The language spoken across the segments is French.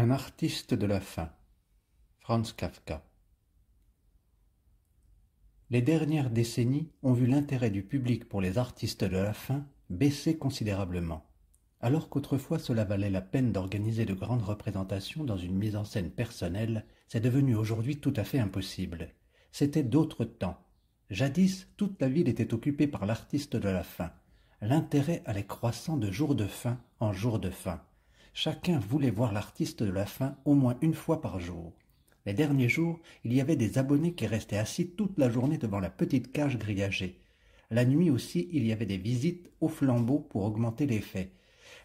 Un artiste de la faim. Franz Kafka. Les dernières décennies ont vu l'intérêt du public pour les artistes de la faim baisser considérablement. Alors qu'autrefois cela valait la peine d'organiser de grandes représentations dans une mise en scène personnelle, c'est devenu aujourd'hui tout à fait impossible. C'était d'autres temps. Jadis, toute la ville était occupée par l'artiste de la faim. L'intérêt allait croissant de jour de faim en jour de faim. Chacun voulait voir l'artiste de la faim au moins une fois par jour. Les derniers jours, il y avait des abonnés qui restaient assis toute la journée devant la petite cage grillagée. La nuit aussi, il y avait des visites au flambeau pour augmenter l'effet.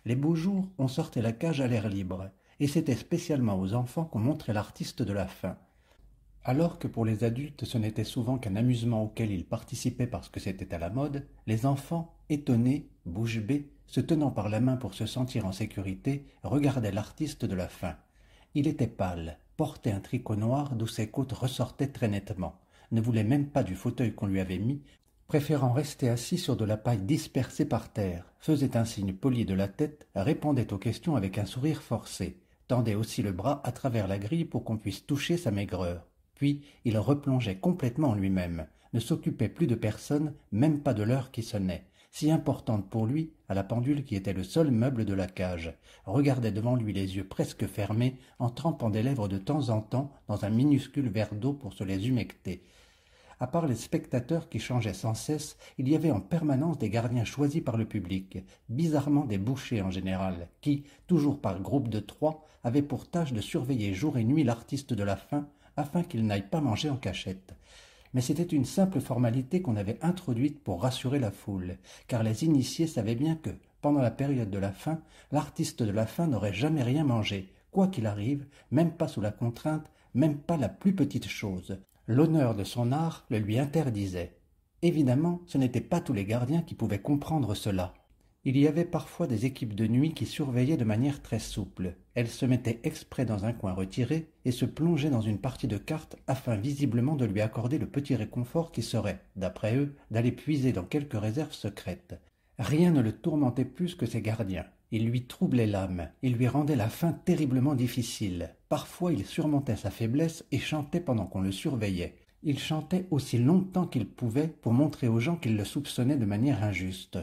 Les beaux jours, on sortait la cage à l'air libre, et c'était spécialement aux enfants qu'on montrait l'artiste de la faim. Alors que pour les adultes ce n'était souvent qu'un amusement auquel ils participaient parce que c'était à la mode, les enfants, étonnés, bouche bée, se tenant par la main pour se sentir en sécurité, regardaient l'artiste de la faim. Il était pâle, portait un tricot noir d'où ses côtes ressortaient très nettement, ne voulait même pas du fauteuil qu'on lui avait mis, préférant rester assis sur de la paille dispersée par terre, faisait un signe poli de la tête, répondait aux questions avec un sourire forcé, tendait aussi le bras à travers la grille pour qu'on puisse toucher sa maigreur. Puis il replongeait complètement en lui-même, ne s'occupait plus de personne, même pas de l'heure qui sonnait, si importante pour lui, à la pendule qui était le seul meuble de la cage, regardait devant lui les yeux presque fermés, en trempant des lèvres de temps en temps dans un minuscule verre d'eau pour se les humecter. À part les spectateurs qui changeaient sans cesse, il y avait en permanence des gardiens choisis par le public, bizarrement des bouchers en général, qui, toujours par groupe de 3, avaient pour tâche de surveiller jour et nuit l'artiste de la faim, afin qu'il n'aille pas manger en cachette. Mais c'était une simple formalité qu'on avait introduite pour rassurer la foule, car les initiés savaient bien que, pendant la période de la faim, l'artiste de la faim n'aurait jamais rien mangé, quoi qu'il arrive, même pas sous la contrainte, même pas la plus petite chose. L'honneur de son art le lui interdisait. Évidemment, ce n'étaient pas tous les gardiens qui pouvaient comprendre cela. Il y avait parfois des équipes de nuit qui surveillaient de manière très souple. Elles se mettaient exprès dans un coin retiré et se plongeaient dans une partie de cartes afin visiblement de lui accorder le petit réconfort qui serait, d'après eux, d'aller puiser dans quelques réserves secrètes. Rien ne le tourmentait plus que ses gardiens. Il lui troublait l'âme, il lui rendait la faim terriblement difficile. Parfois il surmontait sa faiblesse et chantait pendant qu'on le surveillait. Il chantait aussi longtemps qu'il pouvait pour montrer aux gens qu'ils le soupçonnaient de manière injuste.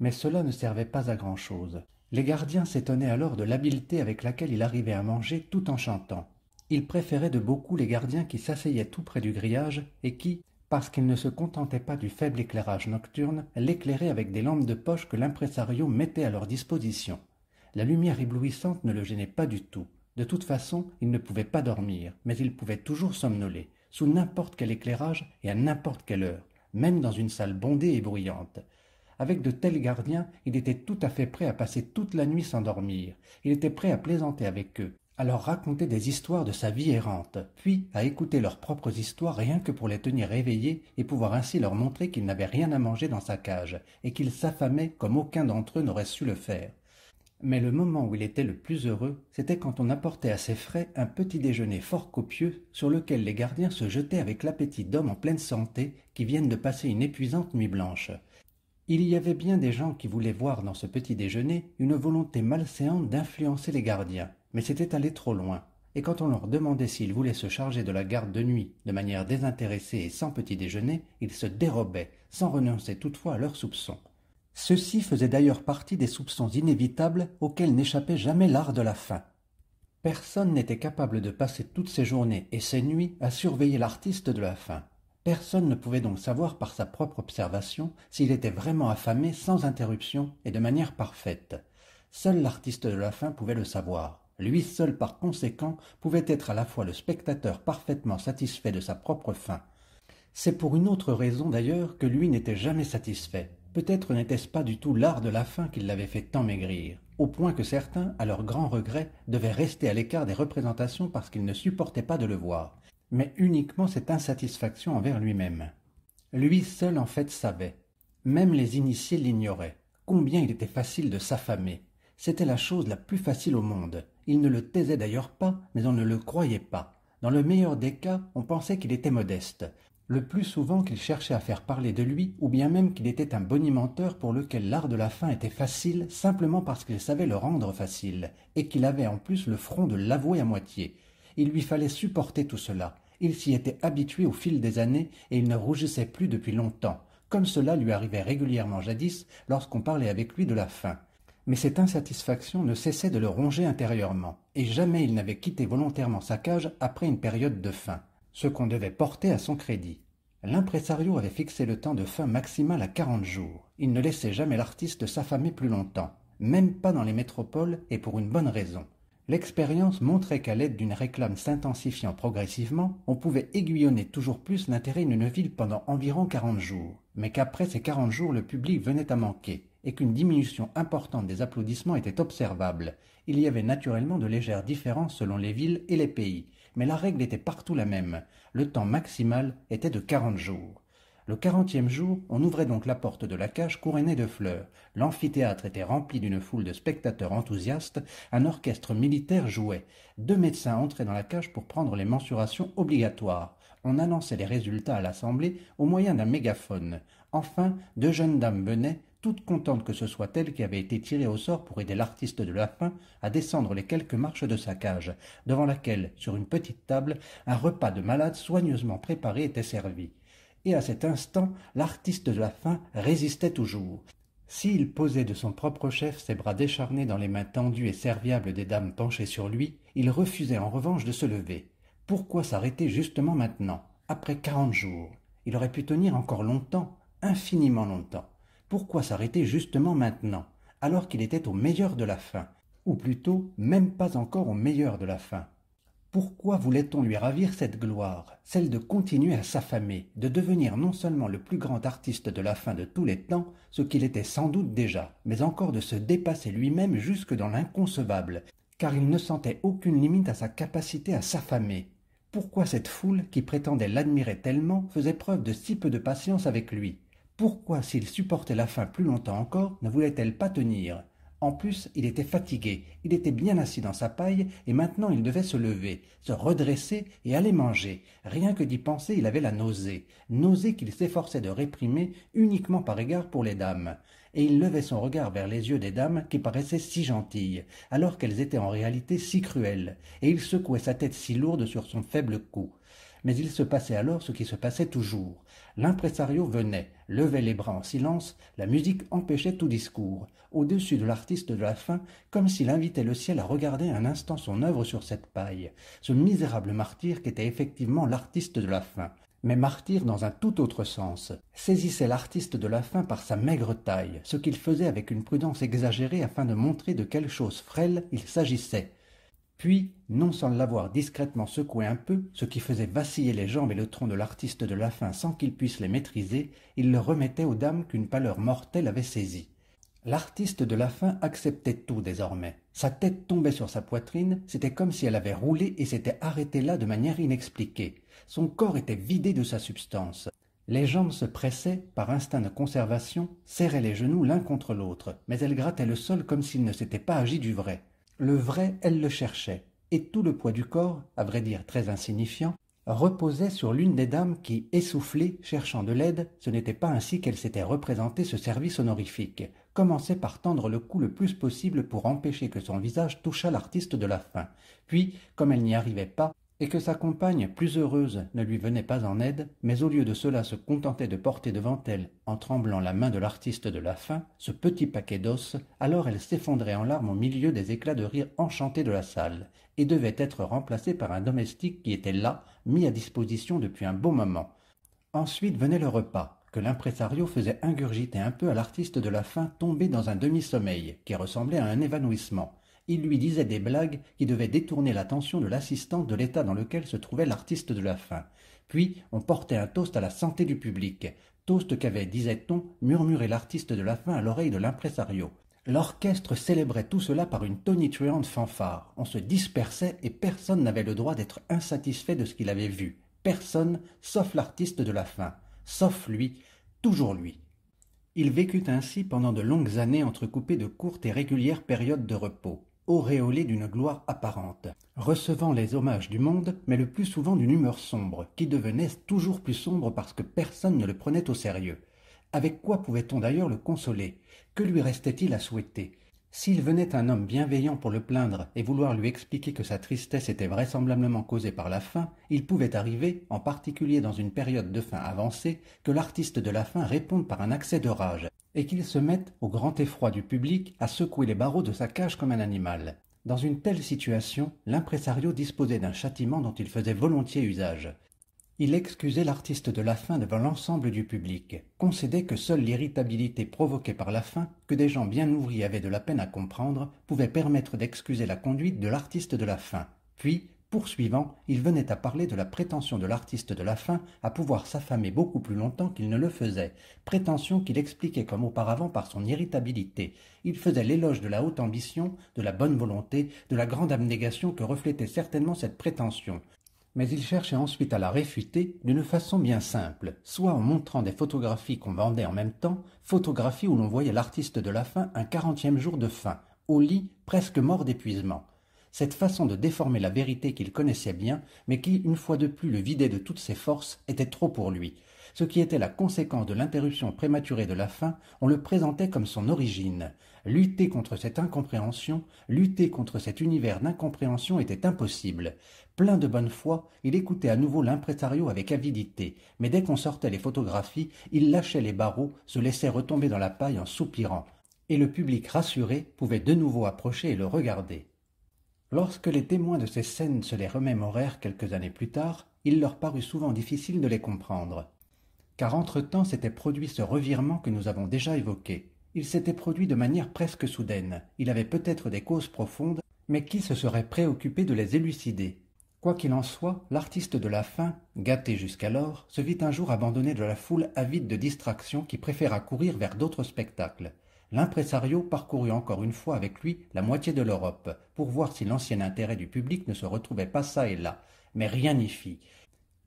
Mais cela ne servait pas à grand-chose. Les gardiens s'étonnaient alors de l'habileté avec laquelle il arrivait à manger tout en chantant. Ils préféraient de beaucoup les gardiens qui s'asseyaient tout près du grillage et qui, parce qu'ils ne se contentaient pas du faible éclairage nocturne, l'éclairaient avec des lampes de poche que l'impresario mettait à leur disposition. La lumière éblouissante ne le gênait pas du tout. De toute façon, il ne pouvait pas dormir, mais il pouvait toujours somnoler, sous n'importe quel éclairage et à n'importe quelle heure, même dans une salle bondée et bruyante. Avec de tels gardiens, il était tout à fait prêt à passer toute la nuit sans dormir. Il était prêt à plaisanter avec eux, à leur raconter des histoires de sa vie errante, puis à écouter leurs propres histoires rien que pour les tenir éveillés et pouvoir ainsi leur montrer qu'ils n'avaient rien à manger dans sa cage, et qu'ils s'affamaient comme aucun d'entre eux n'aurait su le faire. Mais le moment où il était le plus heureux, c'était quand on apportait à ses frais un petit déjeuner fort copieux sur lequel les gardiens se jetaient avec l'appétit d'hommes en pleine santé qui viennent de passer une épuisante nuit blanche. Il y avait bien des gens qui voulaient voir dans ce petit déjeuner une volonté malséante d'influencer les gardiens, mais c'était aller trop loin, et quand on leur demandait s'ils voulaient se charger de la garde de nuit de manière désintéressée et sans petit déjeuner, ils se dérobaient, sans renoncer toutefois à leurs soupçons. Ceux-ci faisaient d'ailleurs partie des soupçons inévitables auxquels n'échappait jamais l'art de la faim. Personne n'était capable de passer toutes ses journées et ses nuits à surveiller l'artiste de la faim. Personne ne pouvait donc savoir par sa propre observation s'il était vraiment affamé sans interruption et de manière parfaite. Seul l'artiste de la faim pouvait le savoir. Lui seul, par conséquent, pouvait être à la fois le spectateur parfaitement satisfait de sa propre faim. C'est pour une autre raison d'ailleurs que lui n'était jamais satisfait. Peut-être n'était-ce pas du tout l'art de la faim qui l'avait fait tant maigrir, au point que certains, à leur grand regret, devaient rester à l'écart des représentations parce qu'ils ne supportaient pas de le voir, mais uniquement cette insatisfaction envers lui-même. Lui seul en fait savait. Même les initiés l'ignoraient. Combien il était facile de s'affamer. C'était la chose la plus facile au monde. Il ne le taisait d'ailleurs pas, mais on ne le croyait pas. Dans le meilleur des cas, on pensait qu'il était modeste. le plus souvent qu'il cherchait à faire parler de lui, ou bien même qu'il était un bonimenteur pour lequel l'art de la fin était facile simplement parce qu'il savait le rendre facile, et qu'il avait en plus le front de l'avouer à moitié. Il lui fallait supporter tout cela. Il s'y était habitué au fil des années, et il ne rougissait plus depuis longtemps, comme cela lui arrivait régulièrement jadis lorsqu'on parlait avec lui de la fin. Mais cette insatisfaction ne cessait de le ronger intérieurement, et jamais il n'avait quitté volontairement sa cage après une période de faim, ce qu'on devait porter à son crédit. L'impresario avait fixé le temps de faim maximal à 40 jours. Il ne laissait jamais l'artiste s'affamer plus longtemps, même pas dans les métropoles, et pour une bonne raison. L'expérience montrait qu'à l'aide d'une réclame s'intensifiant progressivement, on pouvait aiguillonner toujours plus l'intérêt d'une ville pendant environ 40 jours, mais qu'après ces 40 jours le public venait à manquer, et qu'une diminution importante des applaudissements était observable. Il y avait naturellement de légères différences selon les villes et les pays, mais la règle était partout la même. Le temps maximal était de 40 jours. Le 40e jour, on ouvrait donc la porte de la cage couronnée de fleurs. L'amphithéâtre était rempli d'une foule de spectateurs enthousiastes. Un orchestre militaire jouait. 2 médecins entraient dans la cage pour prendre les mensurations obligatoires. On annonçait les résultats à l'assemblée au moyen d'un mégaphone. Enfin, 2 jeunes dames venaient, toutes contentes que ce soit elles qui avaient été tirées au sort pour aider l'artiste de la fin à descendre les quelques marches de sa cage, devant laquelle, sur une petite table, un repas de malade soigneusement préparé était servi. Et à cet instant, l'artiste de la fin résistait toujours. S'il posait de son propre chef ses bras décharnés dans les mains tendues et serviables des dames penchées sur lui, il refusait en revanche de se lever. Pourquoi s'arrêter justement maintenant, après 40 jours? Il aurait pu tenir encore longtemps, infiniment longtemps. Pourquoi s'arrêter justement maintenant, alors qu'il était au meilleur de la fin, ou plutôt même pas encore au meilleur de la fin? Pourquoi voulait-on lui ravir cette gloire, celle de continuer à s'affamer, de devenir non seulement le plus grand artiste de la fin de tous les temps, ce qu'il était sans doute déjà, mais encore de se dépasser lui-même jusque dans l'inconcevable, car il ne sentait aucune limite à sa capacité à s'affamer? Pourquoi cette foule, qui prétendait l'admirer tellement, faisait preuve de si peu de patience avec lui? Pourquoi, s'il supportait la faim plus longtemps encore, ne voulait-elle pas tenir? En plus, il était fatigué, il était bien assis dans sa paille, et maintenant il devait se lever, se redresser et aller manger. Rien que d'y penser, il avait la nausée qu'il s'efforçait de réprimer uniquement par égard pour les dames. Et il levait son regard vers les yeux des dames qui paraissaient si gentilles, alors qu'elles étaient en réalité si cruelles, et il secouait sa tête si lourde sur son faible cou. Mais il se passait alors ce qui se passait toujours. L'impresario venait, levait les bras en silence, la musique empêchait tout discours, au-dessus de l'artiste de la fin, comme s'il invitait le ciel à regarder un instant son œuvre sur cette paille, ce misérable martyr qu'était effectivement l'artiste de la fin, mais martyr dans un tout autre sens, saisissait l'artiste de la fin par sa maigre taille, ce qu'il faisait avec une prudence exagérée afin de montrer de quelle chose frêle il s'agissait. Puis, non sans l'avoir discrètement secoué un peu, ce qui faisait vaciller les jambes et le tronc de l'artiste de la fin sans qu'il puisse les maîtriser, il le remettait aux dames qu'une pâleur mortelle avait saisies. L'artiste de la fin acceptait tout désormais. Sa tête tombait sur sa poitrine, c'était comme si elle avait roulé et s'était arrêtée là de manière inexpliquée. Son corps était vidé de sa substance. Les jambes se pressaient, par instinct de conservation, serraient les genoux l'un contre l'autre, mais elles grattaient le sol comme s'il ne s'était pas agi du vrai. Le vrai, elle le cherchait, et tout le poids du corps, à vrai dire très insignifiant, reposait sur l'une des dames qui, essoufflée, cherchant de l'aide, ce n'était pas ainsi qu'elle s'était représenté ce service honorifique, commençait par tendre le cou le plus possible pour empêcher que son visage touchât l'artiste de la fin. Puis, comme elle n'y arrivait pas, et que sa compagne, plus heureuse, ne lui venait pas en aide, mais au lieu de cela se contentait de porter devant elle, en tremblant la main de l'artiste de la fin, ce petit paquet d'os, alors elle s'effondrait en larmes au milieu des éclats de rire enchantés de la salle, et devait être remplacée par un domestique qui était là, mis à disposition depuis un bon moment. Ensuite venait le repas, que l'impresario faisait ingurgiter un peu à l'artiste de la fin tombé dans un demi-sommeil, qui ressemblait à un évanouissement. Il lui disait des blagues qui devaient détourner l'attention de l'assistante de l'état dans lequel se trouvait l'artiste de la fin. Puis on portait un toast à la santé du public, toast qu'avait, disait-on, murmuré l'artiste de la fin à l'oreille de l'impresario. L'orchestre célébrait tout cela par une tonitruante fanfare. On se dispersait et personne n'avait le droit d'être insatisfait de ce qu'il avait vu. Personne, sauf l'artiste de la fin. Sauf lui, toujours lui. Il vécut ainsi pendant de longues années entrecoupées de courtes et régulières périodes de repos. auréolé d'une gloire apparente, recevant les hommages du monde, mais le plus souvent d'une humeur sombre, qui devenait toujours plus sombre parce que personne ne le prenait au sérieux. Avec quoi pouvait-on d'ailleurs le consoler? Que lui restait-il à souhaiter? S'il venait un homme bienveillant pour le plaindre et vouloir lui expliquer que sa tristesse était vraisemblablement causée par la faim, il pouvait arriver, en particulier dans une période de faim avancée, que l'artiste de la faim réponde par un accès de rage, et qu'il se mette, au grand effroi du public, à secouer les barreaux de sa cage comme un animal. Dans une telle situation, l'impresario disposait d'un châtiment dont il faisait volontiers usage. Il excusait l'artiste de la faim devant l'ensemble du public, concédait que seule l'irritabilité provoquée par la faim, que des gens bien ouvris avaient de la peine à comprendre, pouvait permettre d'excuser la conduite de l'artiste de la faim. Puis, poursuivant, il venait à parler de la prétention de l'artiste de la faim à pouvoir s'affamer beaucoup plus longtemps qu'il ne le faisait, prétention qu'il expliquait comme auparavant par son irritabilité. Il faisait l'éloge de la haute ambition, de la bonne volonté, de la grande abnégation que reflétait certainement cette prétention. Mais il cherchait ensuite à la réfuter d'une façon bien simple, soit en montrant des photographies qu'on vendait en même temps, photographies où l'on voyait l'artiste de la faim un 40e jour de faim, au lit, presque mort d'épuisement. Cette façon de déformer la vérité qu'il connaissait bien, mais qui, une fois de plus, le vidait de toutes ses forces, était trop pour lui. Ce qui était la conséquence de l'interruption prématurée de la faim, on le présentait comme son origine. Lutter contre cette incompréhension, lutter contre cet univers d'incompréhension était impossible. Plein de bonne foi, il écoutait à nouveau l'impresario avec avidité, mais dès qu'on sortait les photographies, il lâchait les barreaux, se laissait retomber dans la paille en soupirant, et le public rassuré pouvait de nouveau approcher et le regarder. Lorsque les témoins de ces scènes se les remémorèrent quelques années plus tard, il leur parut souvent difficile de les comprendre. Car entre-temps s'était produit ce revirement que nous avons déjà évoqué. Il s'était produit de manière presque soudaine. Il avait peut-être des causes profondes, mais qui se serait préoccupé de les élucider? Quoi qu'il en soit, l'artiste de la faim, gâté jusqu'alors, se vit un jour abandonné de la foule avide de distractions qui préféra courir vers d'autres spectacles. L'impresario parcourut encore une fois avec lui la moitié de l'Europe, pour voir si l'ancien intérêt du public ne se retrouvait pas çà et là, mais rien n'y fit.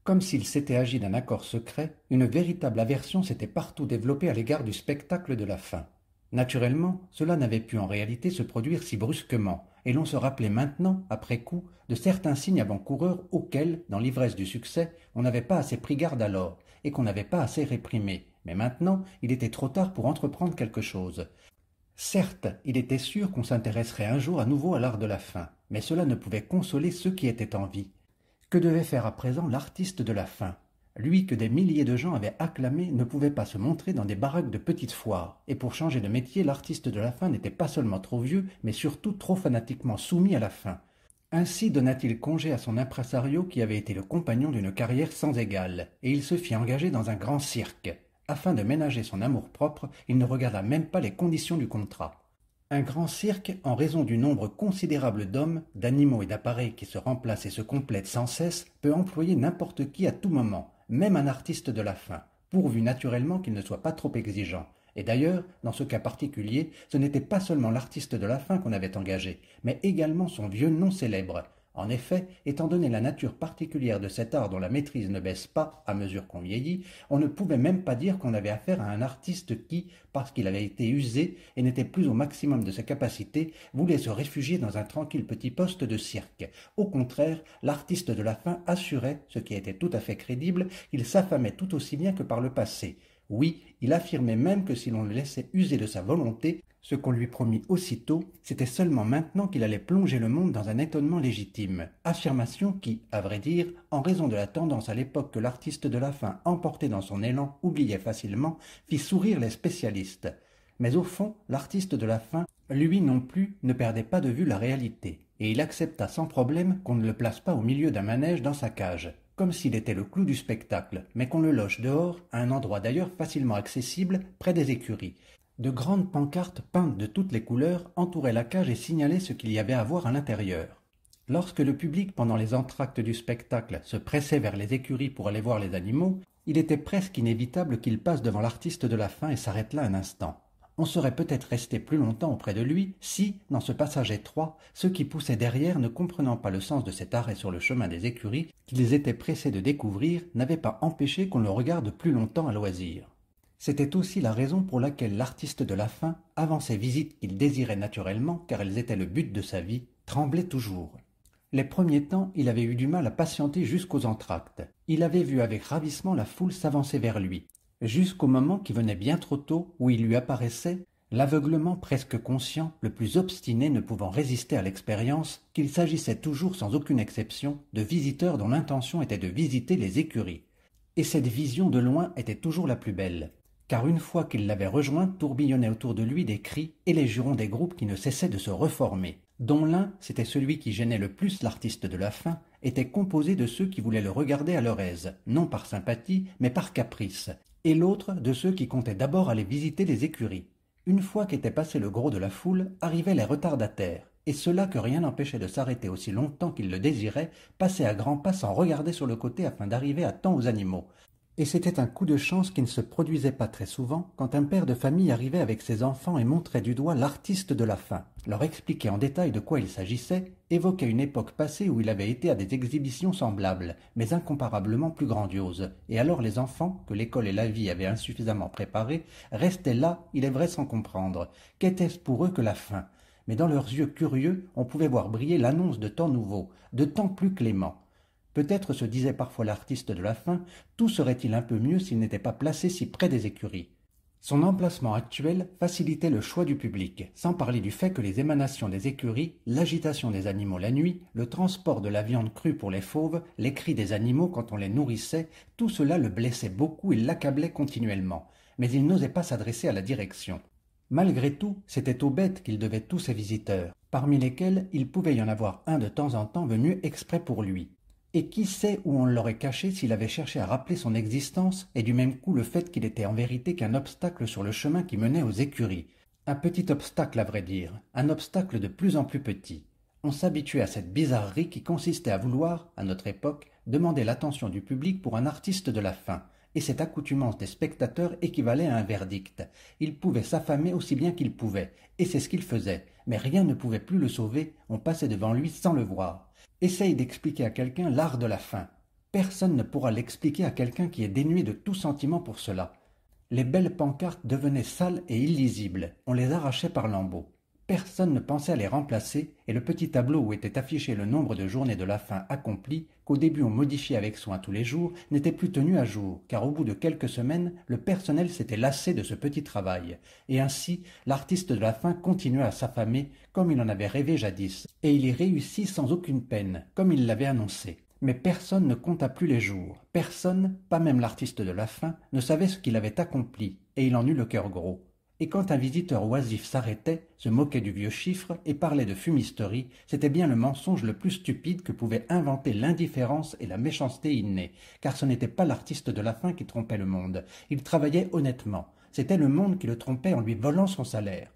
Comme s'il s'était agi d'un accord secret, une véritable aversion s'était partout développée à l'égard du spectacle de la faim. Naturellement, cela n'avait pu en réalité se produire si brusquement, et l'on se rappelait maintenant, après coup, de certains signes avant-coureurs auxquels, dans l'ivresse du succès, on n'avait pas assez pris garde alors, et qu'on n'avait pas assez réprimé. Mais maintenant, il était trop tard pour entreprendre quelque chose. Certes, il était sûr qu'on s'intéresserait un jour à nouveau à l'art de la faim, mais cela ne pouvait consoler ceux qui étaient en vie. Que devait faire à présent l'artiste de la faim? Lui que des milliers de gens avaient acclamé ne pouvait pas se montrer dans des baraques de petites foires, et pour changer de métier, l'artiste de la faim n'était pas seulement trop vieux, mais surtout trop fanatiquement soumis à la faim. Ainsi donna-t-il congé à son impresario qui avait été le compagnon d'une carrière sans égale, et il se fit engager dans un grand cirque. Afin de ménager son amour-propre, il ne regarda même pas les conditions du contrat. Un grand cirque, en raison du nombre considérable d'hommes, d'animaux et d'appareils qui se remplacent et se complètent sans cesse, peut employer n'importe qui à tout moment, même un artiste de la faim, pourvu naturellement qu'il ne soit pas trop exigeant. Et d'ailleurs, dans ce cas particulier, ce n'était pas seulement l'artiste de la faim qu'on avait engagé, mais également son vieux nom célèbre. En effet, étant donné la nature particulière de cet art dont la maîtrise ne baisse pas à mesure qu'on vieillit, on ne pouvait même pas dire qu'on avait affaire à un artiste qui, parce qu'il avait été usé et n'était plus au maximum de ses capacités, voulait se réfugier dans un tranquille petit poste de cirque. Au contraire, l'artiste de la faim assurait, ce qui était tout à fait crédible, qu'il s'affamait tout aussi bien que par le passé. Oui, il affirmait même que si l'on le laissait user de sa volonté, ce qu'on lui promit aussitôt, c'était seulement maintenant qu'il allait plonger le monde dans un étonnement légitime. Affirmation qui, à vrai dire, en raison de la tendance à l'époque que l'artiste de la faim, emporté dans son élan, oubliait facilement, fit sourire les spécialistes. Mais au fond, l'artiste de la faim, lui non plus, ne perdait pas de vue la réalité, et il accepta sans problème qu'on ne le place pas au milieu d'un manège dans sa cage, comme s'il était le clou du spectacle, mais qu'on le loge dehors, à un endroit d'ailleurs facilement accessible, près des écuries. De grandes pancartes peintes de toutes les couleurs entouraient la cage et signalaient ce qu'il y avait à voir à l'intérieur. Lorsque le public, pendant les entr'actes du spectacle, se pressait vers les écuries pour aller voir les animaux, il était presque inévitable qu'il passe devant l'artiste de la faim et s'arrête là un instant. On serait peut-être resté plus longtemps auprès de lui si, dans ce passage étroit, ceux qui poussaient derrière, ne comprenant pas le sens de cet arrêt sur le chemin des écuries qu'ils étaient pressés de découvrir, n'avaient pas empêché qu'on le regarde plus longtemps à loisir. C'était aussi la raison pour laquelle l'artiste de la faim, avant ces visites qu'il désirait naturellement, car elles étaient le but de sa vie, tremblait toujours. Les premiers temps, il avait eu du mal à patienter jusqu'aux entr'actes. Il avait vu avec ravissement la foule s'avancer vers lui, jusqu'au moment qui venait bien trop tôt où il lui apparaissait, l'aveuglement presque conscient, le plus obstiné ne pouvant résister à l'expérience, qu'il s'agissait toujours sans aucune exception de visiteurs dont l'intention était de visiter les écuries. Et cette vision de loin était toujours la plus belle, car une fois qu'il l'avait rejointe, tourbillonnaient autour de lui des cris et les jurons des groupes qui ne cessaient de se reformer, dont l'un, c'était celui qui gênait le plus l'artiste de la faim, était composé de ceux qui voulaient le regarder à leur aise, non par sympathie, mais par caprice, et l'autre de ceux qui comptaient d'abord aller visiter les écuries. Une fois qu'était passé le gros de la foule, arrivaient les retardataires, et ceux-là que rien n'empêchait de s'arrêter aussi longtemps qu'ils le désiraient, passaient à grands pas sans regarder sur le côté afin d'arriver à temps aux animaux. Et c'était un coup de chance qui ne se produisait pas très souvent quand un père de famille arrivait avec ses enfants et montrait du doigt l'artiste de la faim, leur expliquait en détail de quoi il s'agissait, évoquait une époque passée où il avait été à des exhibitions semblables, mais incomparablement plus grandioses, et alors les enfants, que l'école et la vie avaient insuffisamment préparés, restaient là, il est vrai sans comprendre. Qu'était-ce pour eux que la faim? Mais dans leurs yeux curieux, on pouvait voir briller l'annonce de temps nouveaux, de temps plus cléments. Peut-être, se disait parfois l'artiste de la faim, tout serait-il un peu mieux s'il n'était pas placé si près des écuries. Son emplacement actuel facilitait le choix du public, sans parler du fait que les émanations des écuries, l'agitation des animaux la nuit, le transport de la viande crue pour les fauves, les cris des animaux quand on les nourrissait, tout cela le blessait beaucoup et l'accablait continuellement. Mais il n'osait pas s'adresser à la direction. Malgré tout, c'était aux bêtes qu'il devait tous ses visiteurs, parmi lesquels il pouvait y en avoir un de temps en temps venu exprès pour lui. Et qui sait où on l'aurait caché s'il avait cherché à rappeler son existence et du même coup le fait qu'il était en vérité qu'un obstacle sur le chemin qui menait aux écuries. Un petit obstacle à vrai dire, un obstacle de plus en plus petit. On s'habituait à cette bizarrerie qui consistait à vouloir, à notre époque, demander l'attention du public pour un artiste de la faim, et cette accoutumance des spectateurs équivalait à un verdict. Il pouvait s'affamer aussi bien qu'il pouvait, et c'est ce qu'il faisait, mais rien ne pouvait plus le sauver, on passait devant lui sans le voir. Essaye d'expliquer à quelqu'un l'art de la faim. Personne ne pourra l'expliquer à quelqu'un qui est dénué de tout sentiment pour cela. Les belles pancartes devenaient sales et illisibles, on les arrachait par lambeaux. Personne ne pensait à les remplacer, et le petit tableau où était affiché le nombre de journées de la faim accomplies, qu'au début on modifiait avec soin tous les jours, n'était plus tenu à jour, car au bout de quelques semaines, le personnel s'était lassé de ce petit travail, et ainsi l'artiste de la faim continuait à s'affamer comme il en avait rêvé jadis, et il y réussit sans aucune peine, comme il l'avait annoncé. Mais personne ne compta plus les jours, personne, pas même l'artiste de la faim, ne savait ce qu'il avait accompli, et il en eut le cœur gros. Et quand un visiteur oisif s'arrêtait, se moquait du vieux chiffre et parlait de fumisterie, c'était bien le mensonge le plus stupide que pouvaient inventer l'indifférence et la méchanceté innée, car ce n'était pas l'artiste de la faim qui trompait le monde, il travaillait honnêtement, c'était le monde qui le trompait en lui volant son salaire.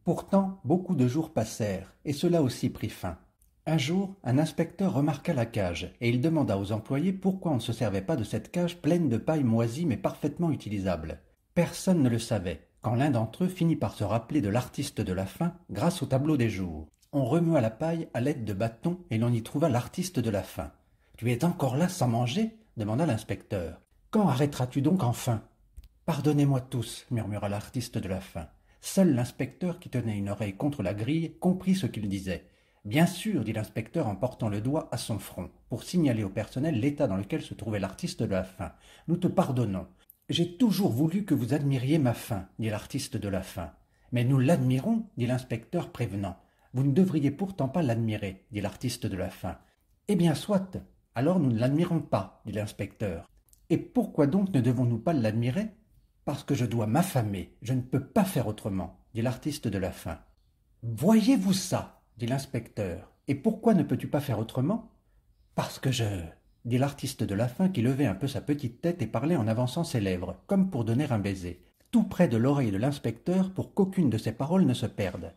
Pourtant, beaucoup de jours passèrent, et cela aussi prit fin. Un jour, un inspecteur remarqua la cage, et il demanda aux employés pourquoi on ne se servait pas de cette cage pleine de paille moisie mais parfaitement utilisable. Personne ne le savait, quand l'un d'entre eux finit par se rappeler de l'artiste de la faim grâce au tableau des jours. On remua la paille à l'aide de bâtons et l'on y trouva l'artiste de la faim. « Tu es encore là sans manger ?» demanda l'inspecteur. « Quand arrêteras-tu donc enfin ?»« Pardonnez-moi tous, murmura l'artiste de la faim. Seul l'inspecteur, qui tenait une oreille contre la grille, comprit ce qu'il disait. « Bien sûr, dit l'inspecteur en portant le doigt à son front, pour signaler au personnel l'état dans lequel se trouvait l'artiste de la faim. Nous te pardonnons. J'ai toujours voulu que vous admiriez ma faim, dit l'artiste de la faim. Mais nous l'admirons, dit l'inspecteur prévenant. Vous ne devriez pourtant pas l'admirer, dit l'artiste de la faim. Eh bien, soit. Alors nous ne l'admirons pas, dit l'inspecteur. Et pourquoi donc ne devons-nous pas l'admirer? Parce que je dois m'affamer, je ne peux pas faire autrement, dit l'artiste de la faim. Voyez-vous ça, dit l'inspecteur. Et pourquoi ne peux-tu pas faire autrement? Parce que dit l'artiste de la faim qui levait un peu sa petite tête et parlait en avançant ses lèvres, comme pour donner un baiser, tout près de l'oreille de l'inspecteur pour qu'aucune de ses paroles ne se perde.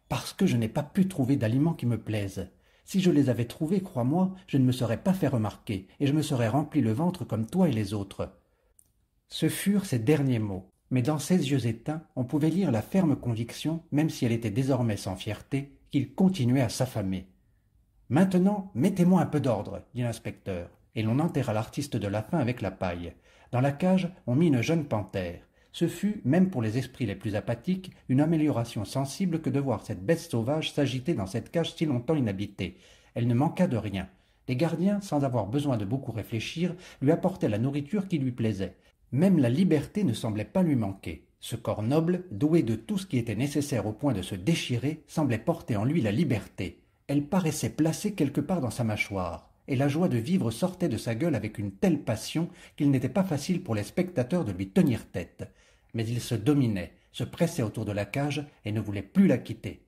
Parce que je n'ai pas pu trouver d'aliments qui me plaisent. Si je les avais trouvés, crois-moi, je ne me serais pas fait remarquer, et je me serais rempli le ventre comme toi et les autres. Ce furent ses derniers mots, mais dans ses yeux éteints, on pouvait lire la ferme conviction, même si elle était désormais sans fierté, qu'il continuait à s'affamer. « Maintenant, mettez-moi un peu d'ordre, dit l'inspecteur, et l'on enterra l'artiste de la faim avec la paille. Dans la cage, on mit une jeune panthère. Ce fut, même pour les esprits les plus apathiques, une amélioration sensible que de voir cette bête sauvage s'agiter dans cette cage si longtemps inhabitée. Elle ne manqua de rien. Les gardiens, sans avoir besoin de beaucoup réfléchir, lui apportaient la nourriture qui lui plaisait. Même la liberté ne semblait pas lui manquer. Ce corps noble, doué de tout ce qui était nécessaire au point de se déchirer, semblait porter en lui la liberté. Elle paraissait placée quelque part dans sa mâchoire, et la joie de vivre sortait de sa gueule avec une telle passion qu'il n'était pas facile pour les spectateurs de lui tenir tête. Mais il se dominait, se pressait autour de la cage et ne voulait plus la quitter.